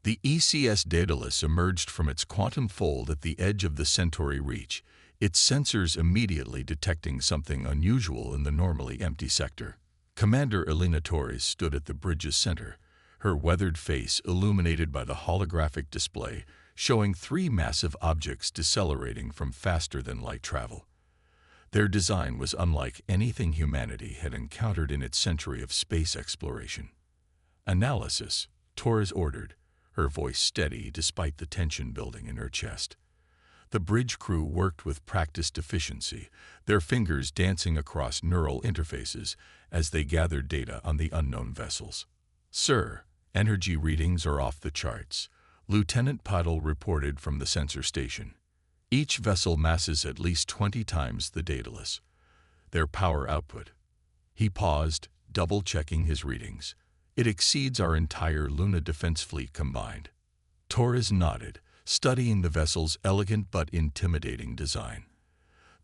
The ECS Daedalus emerged from its quantum fold at the edge of the Centauri Reach, its sensors immediately detecting something unusual in the normally empty sector. Commander Elena Torres stood at the bridge's center, her weathered face illuminated by the holographic display, showing three massive objects decelerating from faster-than-light travel. Their design was unlike anything humanity had encountered in its century of space exploration. "Analysis," Torres ordered, her voice steady despite the tension building in her chest. The bridge crew worked with practiced efficiency, their fingers dancing across neural interfaces as they gathered data on the unknown vessels. "Sir, energy readings are off the charts," Lieutenant Paddle reported from the sensor station. "Each vessel masses at least 20 times the Daedalus. Their power output." He paused, double-checking his readings. "It exceeds our entire Luna defense fleet combined." Torres nodded, studying the vessel's elegant but intimidating design.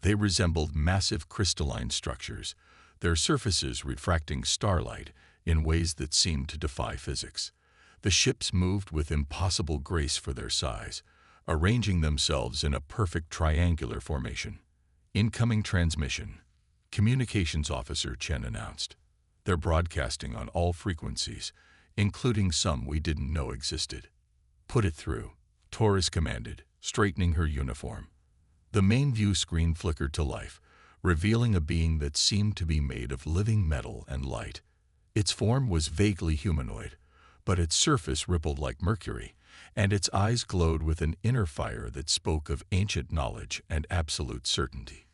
They resembled massive crystalline structures, their surfaces refracting starlight in ways that seemed to defy physics. The ships moved with impossible grace for their size, arranging themselves in a perfect triangular formation. "Incoming transmission," Communications Officer Chen announced. "They're broadcasting on all frequencies, including some we didn't know existed." "Put it through," Torres commanded, straightening her uniform. The main view screen flickered to life, revealing a being that seemed to be made of living metal and light. Its form was vaguely humanoid, but its surface rippled like mercury, and its eyes glowed with an inner fire that spoke of ancient knowledge and absolute certainty.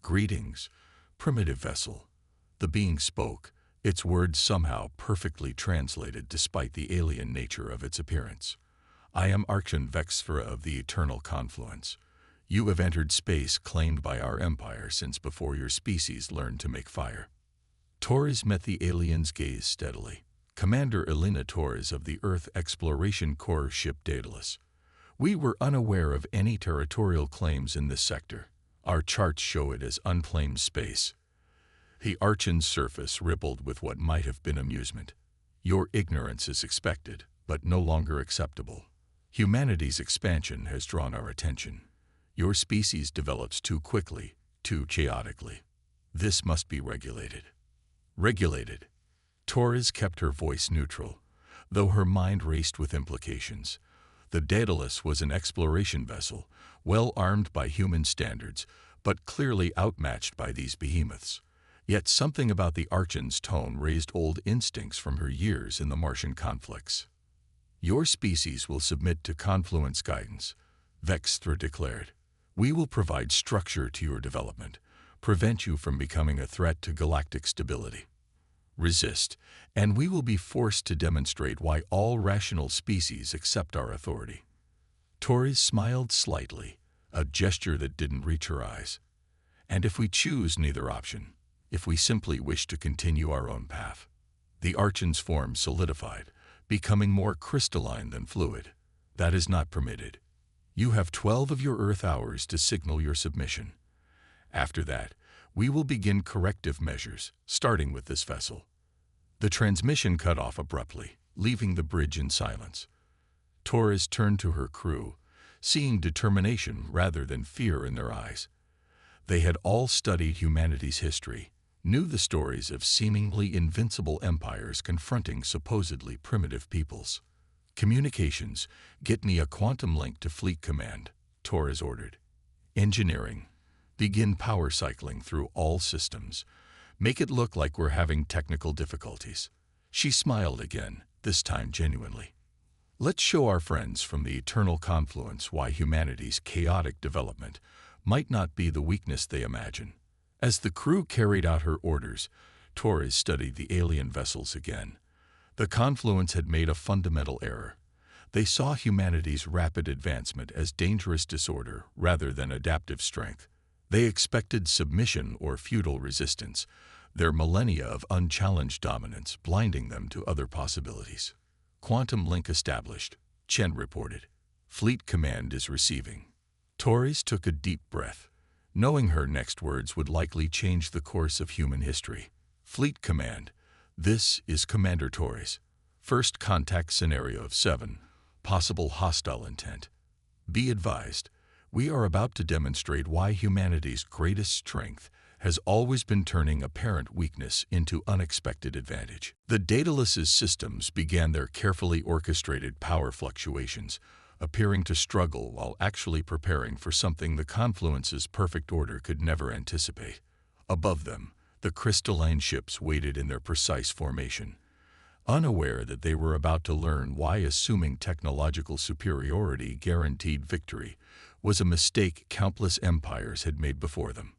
"Greetings, primitive vessel." The being spoke, its words somehow perfectly translated despite the alien nature of its appearance. "I am Archon Vexphera of the Eternal Confluence. You have entered space claimed by our empire since before your species learned to make fire." Torres met the alien's gaze steadily. "Commander Elena Torres of the Earth Exploration Corps ship Daedalus. We were unaware of any territorial claims in this sector. Our charts show it as unclaimed space." The Archon's surface rippled with what might have been amusement. "Your ignorance is expected, but no longer acceptable. Humanity's expansion has drawn our attention. Your species develops too quickly, too chaotically. This must be regulated." "Regulated?" Torres kept her voice neutral, though her mind raced with implications. The Daedalus was an exploration vessel, well armed by human standards, but clearly outmatched by these behemoths. Yet something about the Archon's tone raised old instincts from her years in the Martian conflicts. "Your species will submit to Confluence guidance," Vexthra declared. "We will provide structure to your development, prevent you from becoming a threat to galactic stability. Resist, and we will be forced to demonstrate why all rational species accept our authority." Torres smiled slightly, a gesture that didn't reach her eyes. "And if we choose neither option, if we simply wish to continue our own path?" The Archon's form solidified, becoming more crystalline than fluid. "That is not permitted. You have 12 of your Earth hours to signal your submission. After that, we will begin corrective measures, starting with this vessel." The transmission cut off abruptly, leaving the bridge in silence. Torres turned to her crew, seeing determination rather than fear in their eyes. They had all studied humanity's history, knew the stories of seemingly invincible empires confronting supposedly primitive peoples. "Communications, get me a quantum link to Fleet Command," Torres ordered. "Engineering, begin power cycling through all systems. Make it look like we're having technical difficulties." She smiled again, this time genuinely. "Let's show our friends from the Eternal Confluence why humanity's chaotic development might not be the weakness they imagine." As the crew carried out her orders, Torres studied the alien vessels again. The Confluence had made a fundamental error. They saw humanity's rapid advancement as dangerous disorder rather than adaptive strength. They expected submission or feudal resistance, their millennia of unchallenged dominance blinding them to other possibilities. "Quantum link established," Chen reported. "Fleet Command is receiving." Torres took a deep breath, knowing her next words would likely change the course of human history. "Fleet Command, this is Commander Torres. First contact scenario of 7. possible hostile intent. Be advised, we are about to demonstrate why humanity's greatest strength has always been turning apparent weakness into unexpected advantage. The Daedalus's systems began their carefully orchestrated power fluctuations, appearing to struggle while actually preparing for something the confluence's perfect order could never anticipate. Above them, the crystalline ships waited in their precise formation, unaware that they were about to learn why assuming technological superiority guaranteed victory was a mistake countless empires had made before them.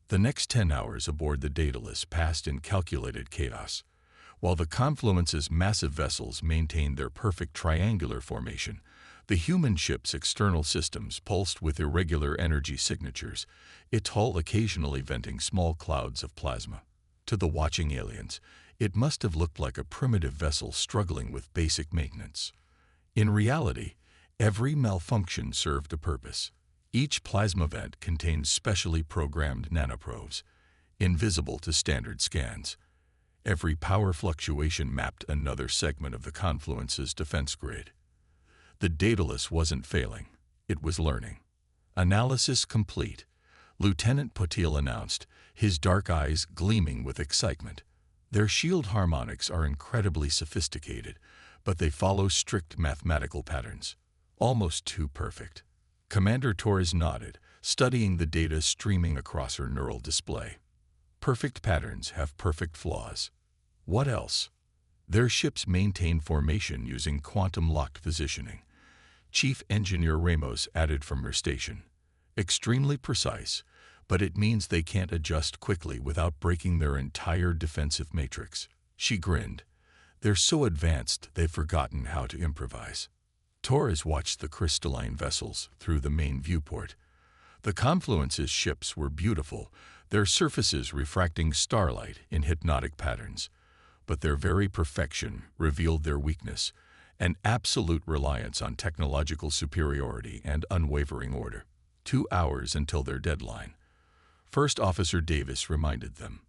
The next 10 hours aboard the Daedalus passed in calculated chaos. While the confluence's massive vessels maintained their perfect triangular formation, the human ship's external systems pulsed with irregular energy signatures, its hull occasionally venting small clouds of plasma. To the watching aliens, it must have looked like a primitive vessel struggling with basic maintenance. In reality, every malfunction served a purpose. Each plasma vent contained specially programmed nanoprobes, invisible to standard scans. Every power fluctuation mapped another segment of the confluence's defense grid. The Daedalus wasn't failing, it was learning. Analysis complete, Lieutenant Potil announced, his dark eyes gleaming with excitement. Their shield harmonics are incredibly sophisticated, but they follow strict mathematical patterns, almost too perfect. Commander Torres nodded, studying the data streaming across her neural display. Perfect patterns have perfect flaws. What else? Their ships maintain formation using quantum-locked positioning. Chief Engineer Ramos added from her station. Extremely precise, but it means they can't adjust quickly without breaking their entire defensive matrix. She grinned. They're so advanced they've forgotten how to improvise. Torres watched the crystalline vessels through the main viewport. The confluence's ships were beautiful, their surfaces refracting starlight in hypnotic patterns. But their very perfection revealed their weakness, an absolute reliance on technological superiority and unwavering order. 2 hours until their deadline. First Officer Davis reminded them.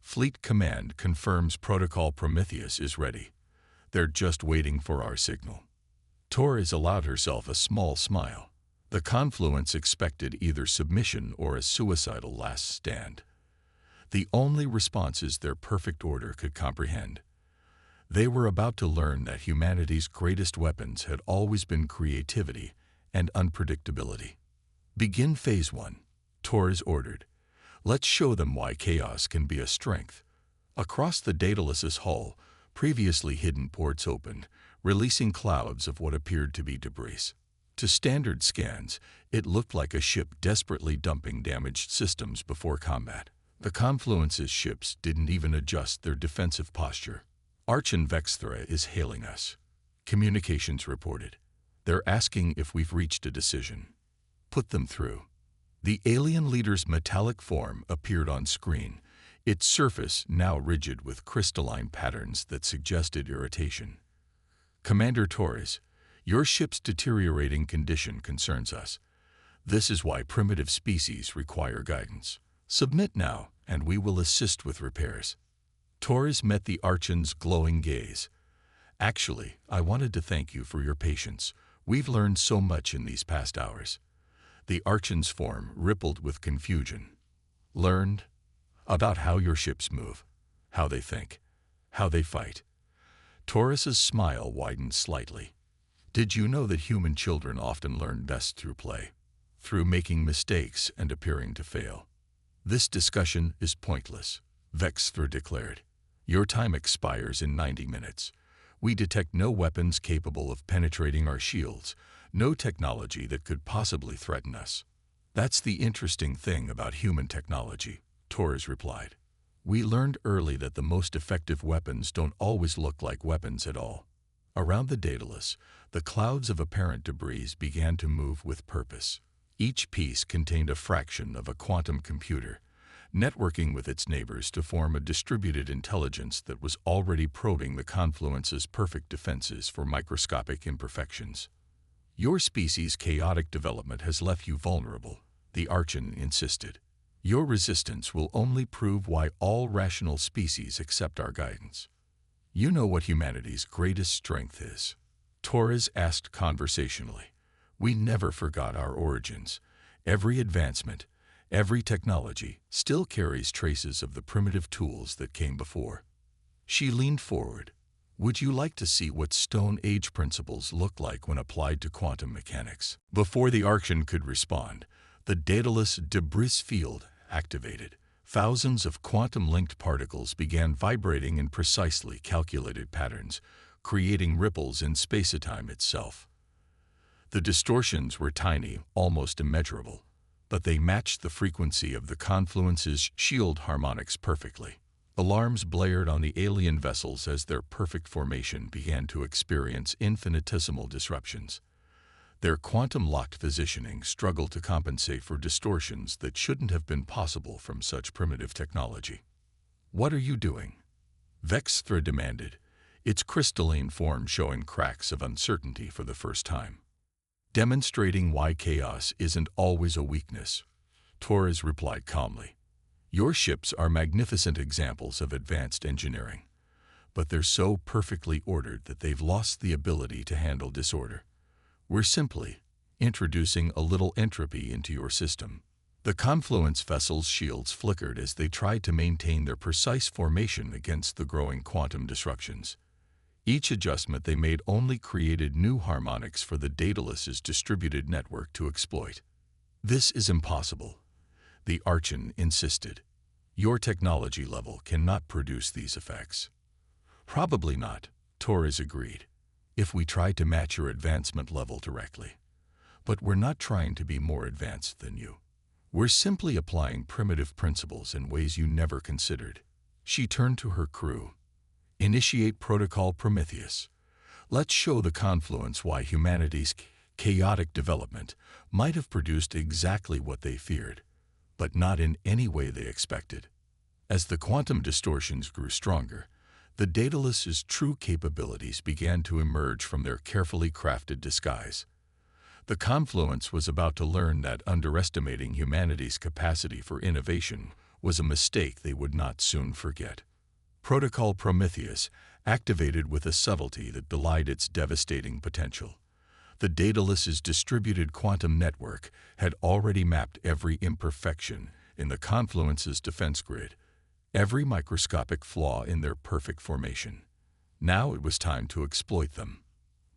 Fleet Command confirms Protocol Prometheus is ready. They're just waiting for our signal. Torres allowed herself a small smile. The confluence expected either submission or a suicidal last stand. The only responses their perfect order could comprehend. They were about to learn that humanity's greatest weapons had always been creativity and unpredictability. Begin Phase 1, Torres ordered. Let's show them why chaos can be a strength. Across the Daedalus's hull, previously hidden ports opened, releasing clouds of what appeared to be debris. To standard scans, it looked like a ship desperately dumping damaged systems before combat. The confluence's ships didn't even adjust their defensive posture. Archon Vexthra is hailing us. Communications reported. They're asking if we've reached a decision. Put them through. The alien leader's metallic form appeared on screen, its surface now rigid with crystalline patterns that suggested irritation. Commander Torres, your ship's deteriorating condition concerns us. This is why primitive species require guidance. Submit now, and we will assist with repairs. Torres met the Archon's glowing gaze. Actually, I wanted to thank you for your patience. We've learned so much in these past hours. The Archon's form rippled with confusion. Learned? About how your ships move, how they think, how they fight. Torres's smile widened slightly. Did you know that human children often learn best through play? Through making mistakes and appearing to fail. This discussion is pointless, Vexthra declared. Your time expires in 90 minutes. We detect no weapons capable of penetrating our shields, no technology that could possibly threaten us. That's the interesting thing about human technology, Torres replied. We learned early that the most effective weapons don't always look like weapons at all. Around the Daedalus, the clouds of apparent debris began to move with purpose. Each piece contained a fraction of a quantum computer, networking with its neighbors to form a distributed intelligence that was already probing the confluence's perfect defenses for microscopic imperfections. Your species' chaotic development has left you vulnerable, the Archon insisted. Your resistance will only prove why all rational species accept our guidance. You know what humanity's greatest strength is. Torres asked conversationally. We never forgot our origins. Every advancement, every technology still carries traces of the primitive tools that came before. She leaned forward. Would you like to see what Stone Age principles look like when applied to quantum mechanics? Before the Archean could respond, the Daedalus debris field activated. Thousands of quantum-linked particles began vibrating in precisely calculated patterns, creating ripples in space-time itself. The distortions were tiny, almost immeasurable, but they matched the frequency of the confluence's shield harmonics perfectly. Alarms blared on the alien vessels as their perfect formation began to experience infinitesimal disruptions. Their quantum-locked positioning struggled to compensate for distortions that shouldn't have been possible from such primitive technology. What are you doing? Vexthra demanded, its crystalline form showing cracks of uncertainty for the first time. Demonstrating why chaos isn't always a weakness, Torres replied calmly. Your ships are magnificent examples of advanced engineering, but they're so perfectly ordered that they've lost the ability to handle disorder. We're simply introducing a little entropy into your system. The confluence vessel's shields flickered as they tried to maintain their precise formation against the growing quantum disruptions. Each adjustment they made only created new harmonics for the Daedalus's distributed network to exploit. This is impossible, the Archean insisted. Your technology level cannot produce these effects. Probably not, Torres agreed, if we tried to match your advancement level directly. But we're not trying to be more advanced than you. We're simply applying primitive principles in ways you never considered. She turned to her crew. Initiate Protocol Prometheus. Let's show the confluence why humanity's chaotic development might have produced exactly what they feared, but not in any way they expected. As the quantum distortions grew stronger, the Daedalus's true capabilities began to emerge from their carefully crafted disguise. The confluence was about to learn that underestimating humanity's capacity for innovation was a mistake they would not soon forget. Protocol Prometheus activated with a subtlety that belied its devastating potential. The Daedalus's distributed quantum network had already mapped every imperfection in the confluence's defense grid, every microscopic flaw in their perfect formation. Now it was time to exploit them.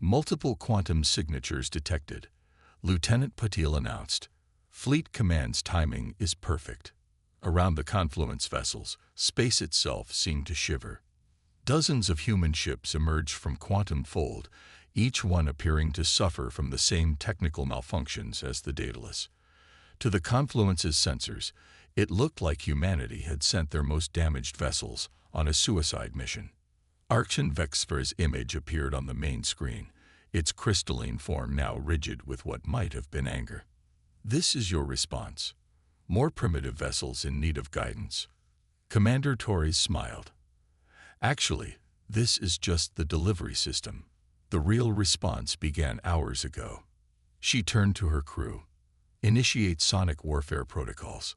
Multiple quantum signatures detected. Lieutenant Patil announced, Fleet Command's timing is perfect. Around the confluence vessels, space itself seemed to shiver. Dozens of human ships emerged from quantum fold, each one appearing to suffer from the same technical malfunctions as the Daedalus. To the confluence's sensors, it looked like humanity had sent their most damaged vessels on a suicide mission. Archean Vexthra's image appeared on the main screen, its crystalline form now rigid with what might have been anger. This is your response. More primitive vessels in need of guidance. Commander Torres smiled. Actually, this is just the delivery system. The real response began hours ago. She turned to her crew. Initiate sonic warfare protocols.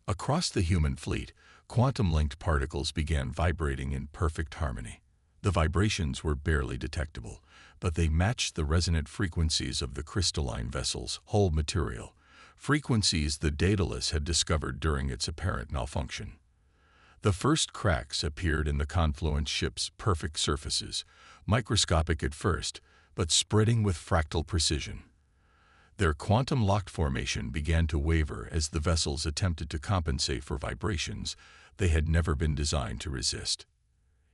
Across the human fleet, quantum-linked particles began vibrating in perfect harmony. The vibrations were barely detectable, but they matched the resonant frequencies of the crystalline vessel's whole material, frequencies the Daedalus had discovered during its apparent malfunction. The first cracks appeared in the confluence ship's perfect surfaces, microscopic at first, but spreading with fractal precision. Their quantum-locked formation began to waver as the vessels attempted to compensate for vibrations they had never been designed to resist.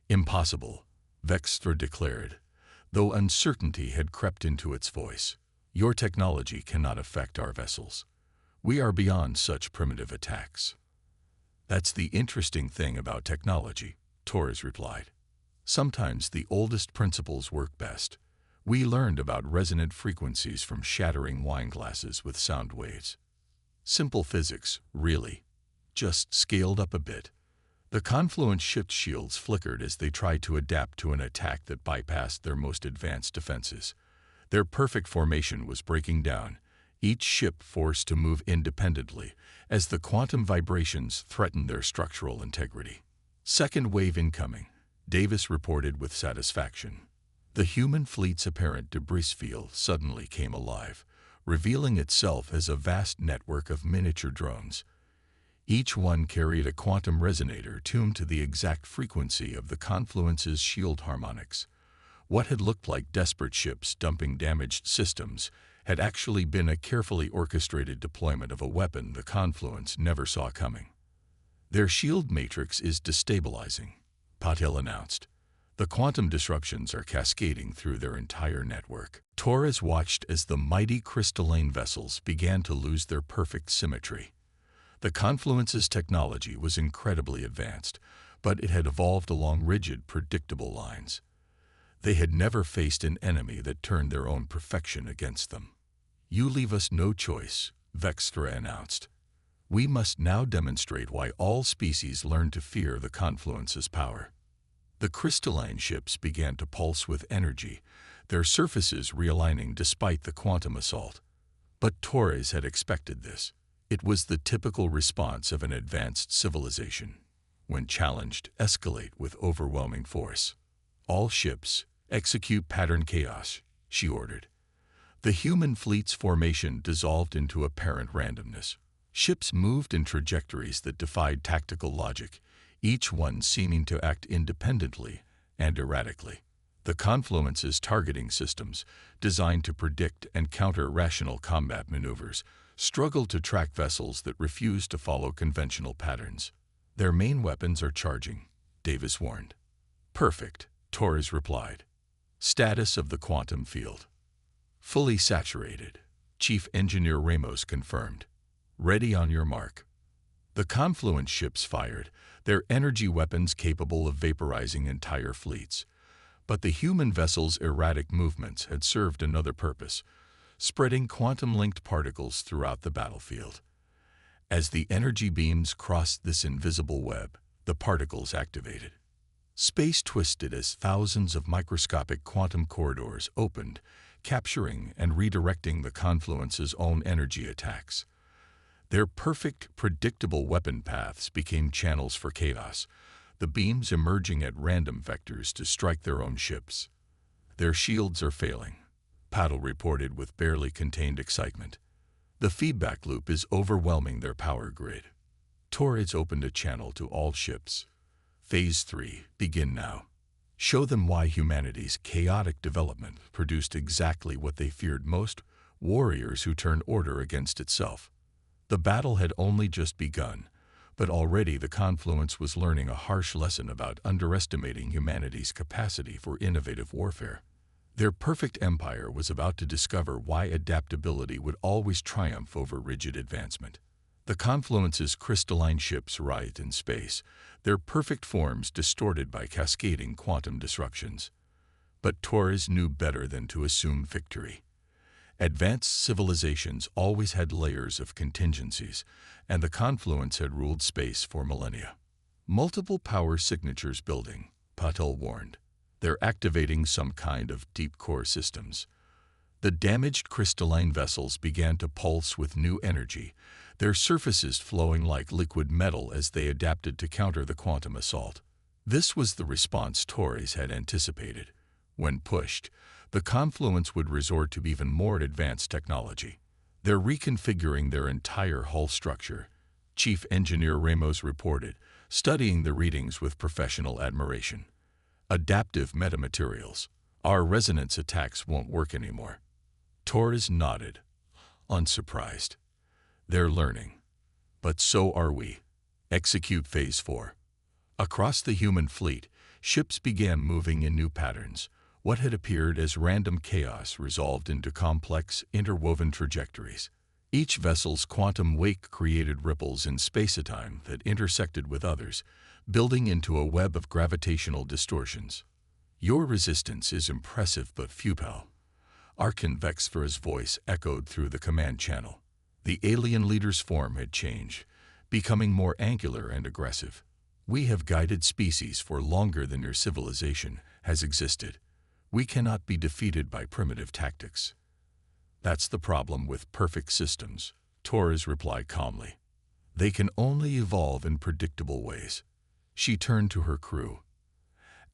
Impossible, Vexthra declared, though uncertainty had crept into its voice. Your technology cannot affect our vessels. We are beyond such primitive attacks. That's the interesting thing about technology, Torres replied. Sometimes the oldest principles work best. We learned about resonant frequencies from shattering wine glasses with sound waves. Simple physics, really. Just scaled up a bit. The confluence ship's shields flickered as they tried to adapt to an attack that bypassed their most advanced defenses. Their perfect formation was breaking down, each ship forced to move independently as the quantum vibrations threatened their structural integrity. Second wave incoming, Davis reported with satisfaction. The human fleet's apparent debris field suddenly came alive, revealing itself as a vast network of miniature drones. Each one carried a quantum resonator tuned to the exact frequency of the confluence's shield harmonics. What had looked like desperate ships dumping damaged systems had actually been a carefully orchestrated deployment of a weapon the confluence never saw coming. "Their shield matrix is destabilizing," Patel announced. "The quantum disruptions are cascading through their entire network." Torres watched as the mighty crystalline vessels began to lose their perfect symmetry. The confluence's technology was incredibly advanced, but it had evolved along rigid, predictable lines. They had never faced an enemy that turned their own perfection against them. "You leave us no choice," Vextra announced. "We must now demonstrate why all species learn to fear the confluence's power." The crystalline ships began to pulse with energy, their surfaces realigning despite the quantum assault. But Torres had expected this. It was the typical response of an advanced civilization. When challenged, escalate with overwhelming force. "All ships, execute pattern chaos," she ordered. The human fleet's formation dissolved into apparent randomness. Ships moved in trajectories that defied tactical logic, each one seeming to act independently and erratically. The confluence's targeting systems, designed to predict and counter rational combat maneuvers, struggled to track vessels that refused to follow conventional patterns. "Their main weapons are charging," Davis warned. "Perfect," Torres replied. "Status of the quantum field." "Fully saturated," Chief Engineer Ramos confirmed. "Ready on your mark." The confluence ships fired, their energy weapons capable of vaporizing entire fleets. But the human vessel's erratic movements had served another purpose, spreading quantum-linked particles throughout the battlefield. As the energy beams crossed this invisible web, the particles activated. Space twisted as thousands of microscopic quantum corridors opened, capturing and redirecting the confluence's own energy attacks. Their perfect, predictable weapon paths became channels for chaos, the beams emerging at random vectors to strike their own ships. "Their shields are failing," Paddle reported with barely contained excitement. "The feedback loop is overwhelming their power grid." Torres opened a channel to all ships. "Phase 3, begin now. Show them why humanity's chaotic development produced exactly what they feared most, warriors who turned order against itself." The battle had only just begun, but already the confluence was learning a harsh lesson about underestimating humanity's capacity for innovative warfare. Their perfect empire was about to discover why adaptability would always triumph over rigid advancement. The confluence's crystalline ships writhed in space, their perfect forms distorted by cascading quantum disruptions. But Torres knew better than to assume victory. Advanced civilizations always had layers of contingencies, and the confluence had ruled space for millennia. "Multiple power signatures building," Patel warned. "They're activating some kind of deep core systems." The damaged crystalline vessels began to pulse with new energy, their surfaces flowing like liquid metal as they adapted to counter the quantum assault. This was the response Torres had anticipated. When pushed, the confluence would resort to even more advanced technology. "They're reconfiguring their entire hull structure," Chief Engineer Ramos reported, studying the readings with professional admiration. "Adaptive metamaterials. Our resonance attacks won't work anymore." Torres nodded, unsurprised. "They're learning. But so are we. Execute Phase 4. Across the human fleet, ships began moving in new patterns. What had appeared as random chaos resolved into complex, interwoven trajectories. Each vessel's quantum wake created ripples in space-time that intersected with others, building into a web of gravitational distortions. "Your resistance is impressive but futile." Archon Vexfra's voice echoed through the command channel. The alien leader's form had changed, becoming more angular and aggressive. "We have guided species for longer than your civilization has existed. We cannot be defeated by primitive tactics." "That's the problem with perfect systems," Torres replied calmly. "They can only evolve in predictable ways." She turned to her crew.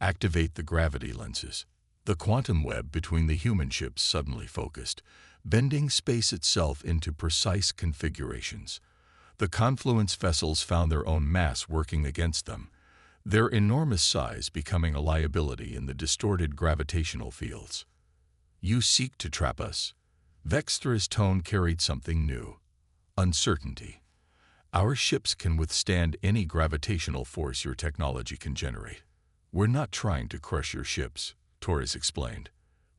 "Activate the gravity lenses." The quantum web between the human ships suddenly focused, bending space itself into precise configurations. The confluence vessels found their own mass working against them, their enormous size becoming a liability in the distorted gravitational fields. "You seek to trap us." Vextra's tone carried something new. Uncertainty. "Our ships can withstand any gravitational force your technology can generate. We're not trying to crush your ships," Torres explained.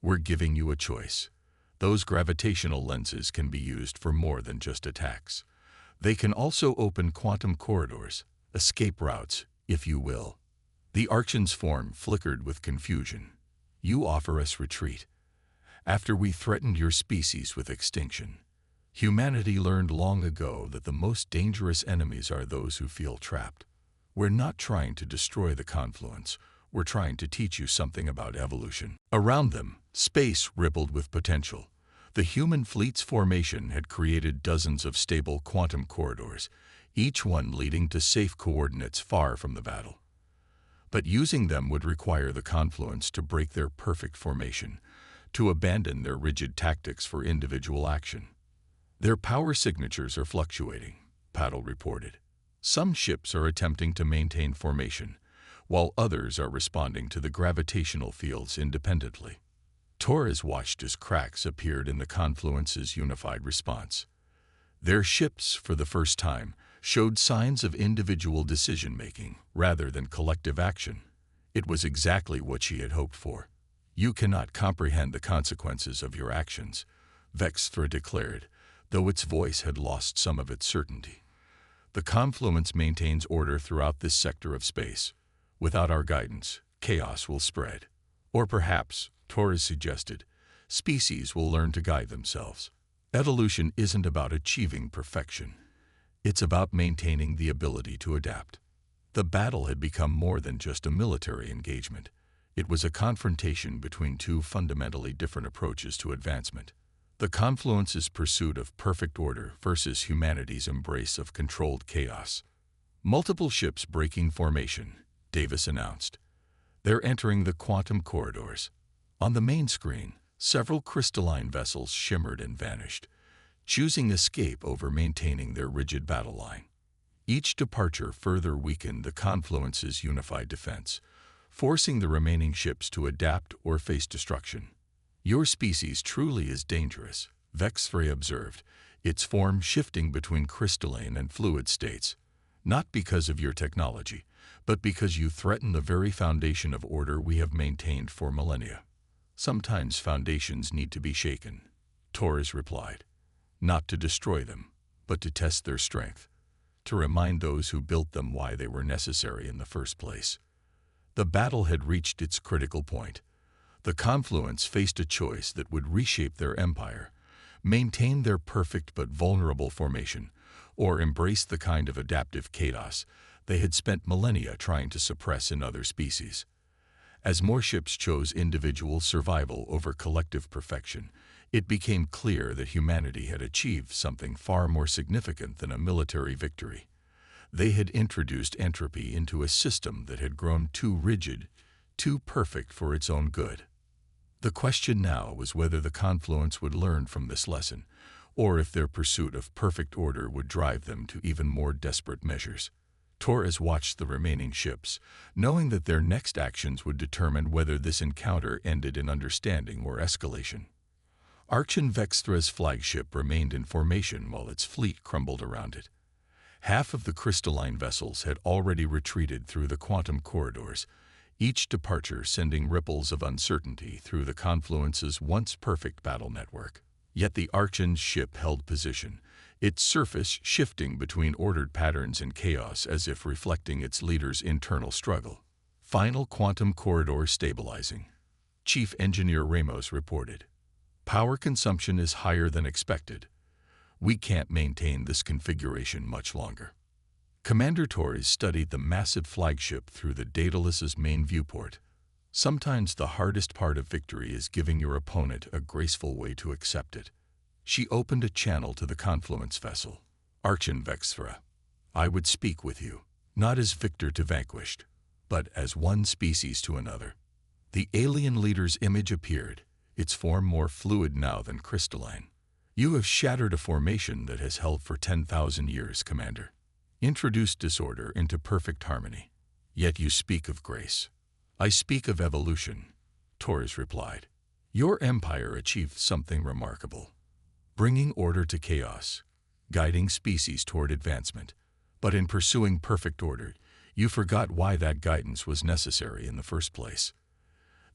"We're giving you a choice. Those gravitational lenses can be used for more than just attacks. They can also open quantum corridors, escape routes, if you will." The Archon's form flickered with confusion. "You offer us retreat after we threatened your species with extinction. Humanity learned long ago that the most dangerous enemies are those who feel trapped. We're not trying to destroy the confluence. We're trying to teach you something about evolution." Around them, space rippled with potential. The human fleet's formation had created dozens of stable quantum corridors, each one leading to safe coordinates far from the battle. But using them would require the confluence to break their perfect formation, to abandon their rigid tactics for individual action. "Their power signatures are fluctuating," Paddle reported. "Some ships are attempting to maintain formation, while others are responding to the gravitational fields independently." Torres watched as cracks appeared in the confluence's unified response. Their ships, for the first time, showed signs of individual decision-making rather than collective action. It was exactly what she had hoped for. "You cannot comprehend the consequences of your actions," Vextra declared, though its voice had lost some of its certainty. "The confluence maintains order throughout this sector of space. Without our guidance, chaos will spread. Or perhaps," Torres suggested, "species will learn to guide themselves. Evolution isn't about achieving perfection. It's about maintaining the ability to adapt." The battle had become more than just a military engagement. It was a confrontation between two fundamentally different approaches to advancement. The confluence's pursuit of perfect order versus humanity's embrace of controlled chaos. "Multiple ships breaking formation," Davis announced. "They're entering the quantum corridors." On the main screen, several crystalline vessels shimmered and vanished, choosing escape over maintaining their rigid battle line. Each departure further weakened the confluence's unified defense, forcing the remaining ships to adapt or face destruction. "Your species truly is dangerous," Vexfrey observed, its form shifting between crystalline and fluid states. "Not because of your technology, but because you threaten the very foundation of order we have maintained for millennia." "Sometimes foundations need to be shaken," Torres replied. "Not to destroy them, but to test their strength, to remind those who built them why they were necessary in the first place." The battle had reached its critical point. The confluence faced a choice that would reshape their empire, maintain their perfect but vulnerable formation, or embrace the kind of adaptive chaos they had spent millennia trying to suppress in other species. As more ships chose individual survival over collective perfection, it became clear that humanity had achieved something far more significant than a military victory. They had introduced entropy into a system that had grown too rigid, too perfect for its own good. The question now was whether the confluence would learn from this lesson, or if their pursuit of perfect order would drive them to even more desperate measures. Torres watched the remaining ships, knowing that their next actions would determine whether this encounter ended in understanding or escalation. Archon Vextra's flagship remained in formation while its fleet crumbled around it. Half of the crystalline vessels had already retreated through the quantum corridors, each departure sending ripples of uncertainty through the confluence's once perfect battle network. Yet the Archon's ship held position, its surface shifting between ordered patterns and chaos as if reflecting its leader's internal struggle. "Final quantum corridor stabilizing," Chief Engineer Ramos reported. "Power consumption is higher than expected. We can't maintain this configuration much longer." Commander Torres studied the massive flagship through the Daedalus's main viewport. "Sometimes the hardest part of victory is giving your opponent a graceful way to accept it." She opened a channel to the confluence vessel. "Archon Vextra, I would speak with you, not as victor to vanquished, but as one species to another." The alien leader's image appeared, its form more fluid now than crystalline. You have shattered a formation that has held for 10,000 years, Commander. Introduced disorder into perfect harmony. Yet you speak of grace. I speak of evolution, Torres replied. Your empire achieved something remarkable, bringing order to chaos, guiding species toward advancement. But in pursuing perfect order, you forgot why that guidance was necessary in the first place.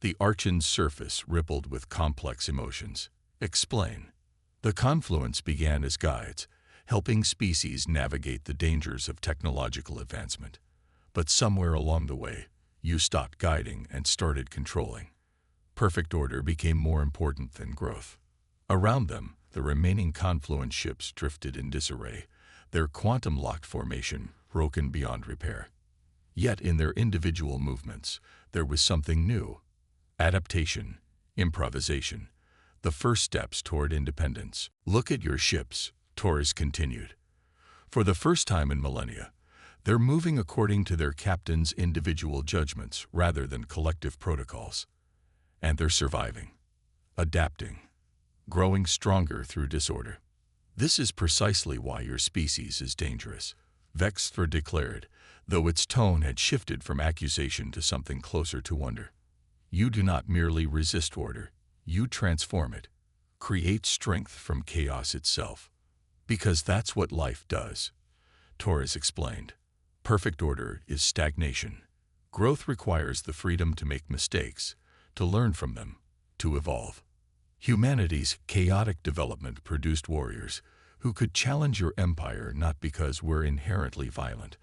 The Archon's surface rippled with complex emotions. Explain. The confluence began as guides, helping species navigate the dangers of technological advancement. But somewhere along the way, you stopped guiding and started controlling. Perfect order became more important than growth. Around them, the remaining confluence ships drifted in disarray, their quantum-locked formation broken beyond repair. Yet in their individual movements, there was something new. Adaptation, improvisation, the first steps toward independence. Look at your ships, Torres continued. For the first time in millennia, they're moving according to their captain's individual judgments rather than collective protocols. And they're surviving, adapting, growing stronger through disorder. This is precisely why your species is dangerous, Vexthra declared, though its tone had shifted from accusation to something closer to wonder. You do not merely resist order, you transform it, create strength from chaos itself. Because that's what life does, Torres explained. Perfect order is stagnation. Growth requires the freedom to make mistakes, to learn from them, to evolve. Humanity's chaotic development produced warriors who could challenge your empire not because we're inherently violent,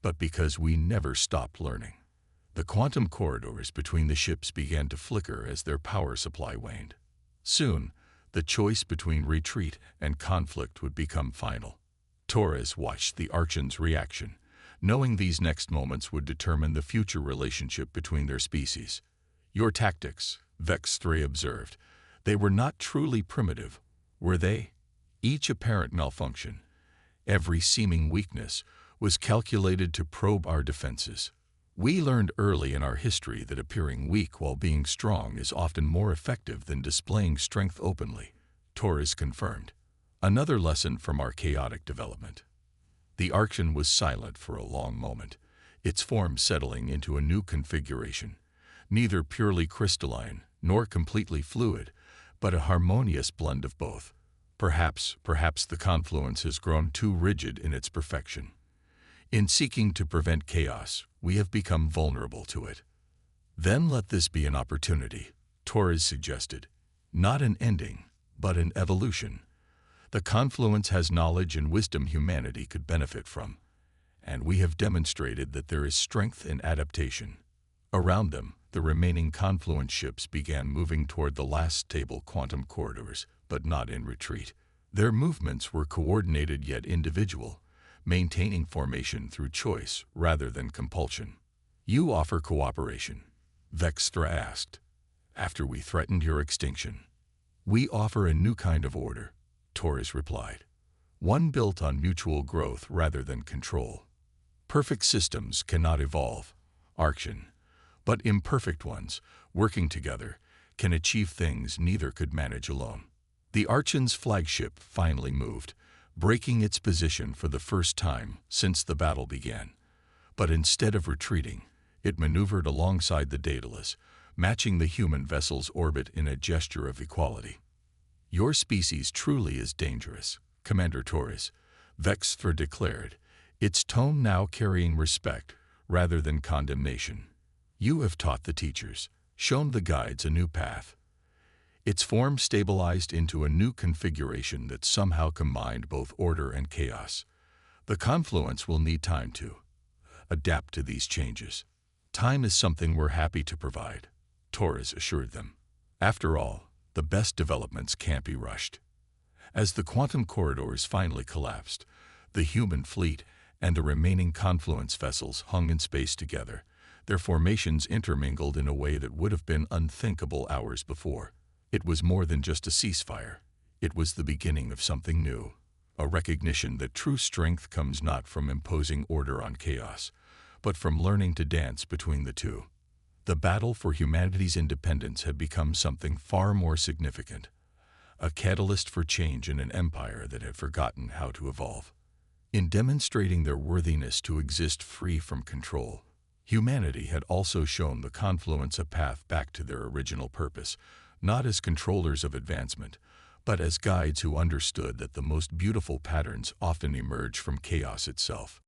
but because we never stopped learning. The quantum corridors between the ships began to flicker as their power supply waned. Soon, the choice between retreat and conflict would become final. Torres watched the Archon's reaction, knowing these next moments would determine the future relationship between their species. Your tactics, Vexthra observed, they were not truly primitive, were they? Each apparent malfunction, every seeming weakness, was calculated to probe our defenses. We learned early in our history that appearing weak while being strong is often more effective than displaying strength openly, Torres confirmed. Another lesson from our chaotic development. The Archon was silent for a long moment, its form settling into a new configuration, neither purely crystalline nor completely fluid, but a harmonious blend of both. Perhaps the confluence has grown too rigid in its perfection. In seeking to prevent chaos, we have become vulnerable to it. Then let this be an opportunity, Torres suggested. Not an ending, but an evolution. The confluence has knowledge and wisdom humanity could benefit from, and we have demonstrated that there is strength in adaptation. Around them, the remaining confluence ships began moving toward the last stable quantum corridors, but not in retreat. Their movements were coordinated yet individual, maintaining formation through choice rather than compulsion. You offer cooperation, Vexthra asked, after we threatened your extinction. We offer a new kind of order, Torres replied, one built on mutual growth rather than control. Perfect systems cannot evolve, Archon, but imperfect ones, working together, can achieve things neither could manage alone. The Archon's flagship finally moved, breaking its position for the first time since the battle began. But instead of retreating, it maneuvered alongside the Daedalus, matching the human vessel's orbit in a gesture of equality. Your species truly is dangerous, Commander Torres, Vexthra declared, its tone now carrying respect rather than condemnation. You have taught the teachers, shown the guides a new path. Its form stabilized into a new configuration that somehow combined both order and chaos. The confluence will need time to adapt to these changes. Time is something we're happy to provide, Torres assured them. After all, the best developments can't be rushed. As the quantum corridors finally collapsed, the human fleet and the remaining confluence vessels hung in space together, their formations intermingled in a way that would have been unthinkable hours before. It was more than just a ceasefire. It was the beginning of something new, a recognition that true strength comes not from imposing order on chaos, but from learning to dance between the two. The battle for humanity's independence had become something far more significant, a catalyst for change in an empire that had forgotten how to evolve. In demonstrating their worthiness to exist free from control, humanity had also shown the confluence a path back to their original purpose, not as controllers of advancement, but as guides who understood that the most beautiful patterns often emerge from chaos itself.